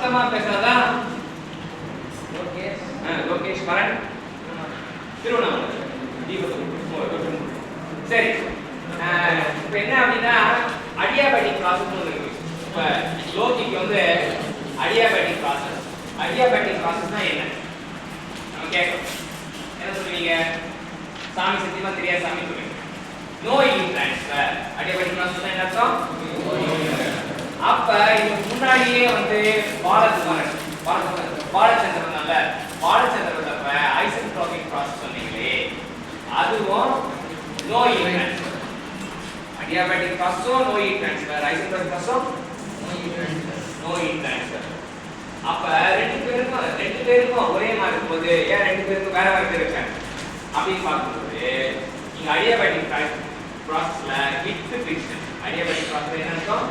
சத்தமா பேசுறதா லோகேஷ் வரன் திருவண்ணாமலை சரி. இப்போ என்ன அப்படின்னா அடியாபேட்டிக் ப்ராசஸ் இருக்கு. இப்போ லோகிக்கு வந்து அடியாபேட்டிக் ப்ராசஸ். அடியாபேட்டிக் ப்ராசஸ்னா என்ன நம்ம கேட்கணும். என்ன சொல்லுவீங்க? சாமி சத்தியமா தெரியாது சாமி சொல்லுவீங்க. No yield transfer. அடியாபேட்டிக் ப்ராசஸ்னா என்ன அர்த்தம்? அப்ப இதுக்கு முன்னாடியே வந்து பாலச்சந்திரனால பாலச்சந்திரத்தப்ப ஐசென்ட்ரோபிக் ப்ராசஸ் சொன்னீங்களே, அதுவும் நோ ஈல்ட் ட்ரான்ஸ்ஃபர். அடியாபேட்டிக் ப்ராசஸும் நோ ஈல்ட் ட்ரான்ஸ்ஃபர், ஐசென்ட்ரோபிக் ப்ராசஸும் நோ ஈல்ட் ட்ரான்ஸ்ஃபர். அப்ப ரெண்டு பேருக்கும் ஒரே மாதிரி இருக்கும்போது ஏன் ரெண்டு பேருக்கும் வேற வேற பேர் இருக்காங்க அப்படின்னு பார்க்கும்போது இங்க அடியாபேட்டிக் ப்ராசஸ்ல வித் ஃபிரிக்ஷன். அடியாபேட்டிக் ப்ராசஸ் என்ன அர்த்தம்?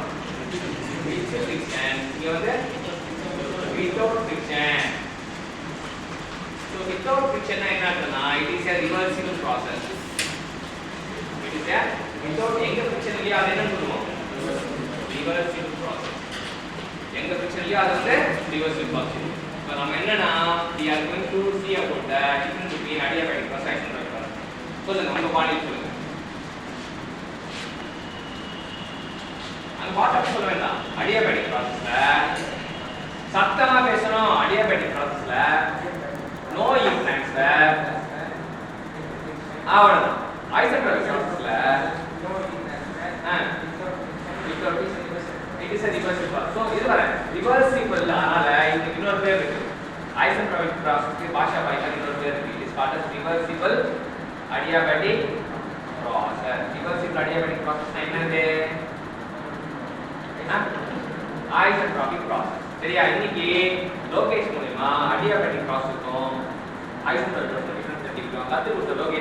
with friction. இங்க வந்து without friction. So without friction என்ன அர்த்தம்னா it is a reversible process. It is a without எங்க friction இல்லையா அது என்ன சொல்லுவோம்? reversible process. எங்க friction இல்லையா அது வந்து reversible process. இப்போ நம்ம என்னன்னா we are going to see about the difference between adiabatic process and isentropic process. சொல்லுங்க உங்க பாணியில் சொல்லுங்க. வாட்டர் சொல்ல வேண்டாம். அடியாபேட்டிக் ப்ராசஸ்ல சத்தமா பேசணும். அடியாபேட்டிக் ப்ராசஸ்ல நோ ஈல்ட் ட்ரான்ஸ்ஃபர் அவ்வளவுதான். ஐசென்ட்ரோபிக் ப்ராசஸ்ல it is a reversible process. So இது வர ரிவர்சிபிள். அதனால இதுக்கு இன்னொரு பேர் இருக்கு. ஐசென்ட்ரோபிக் ப்ராசஸ்க்கு பாஷா பாய்க்கான இன்னொரு பேர் இருக்கு. It is called as reversible adiabatic process. reversible adiabatic process என்னது? Isentropic process. சரியா? இன்னைக்கு லோகேஷ் மூலமா அடியாபேட்டிக் ப்ராசஸ்க்கும் ஐசென்ட்ரோபிக் ப்ராசஸ் டிஃபரன்ஸ் தெரிஞ்சுக்கலாம். கத்து கொடுத்த லோகேஷ்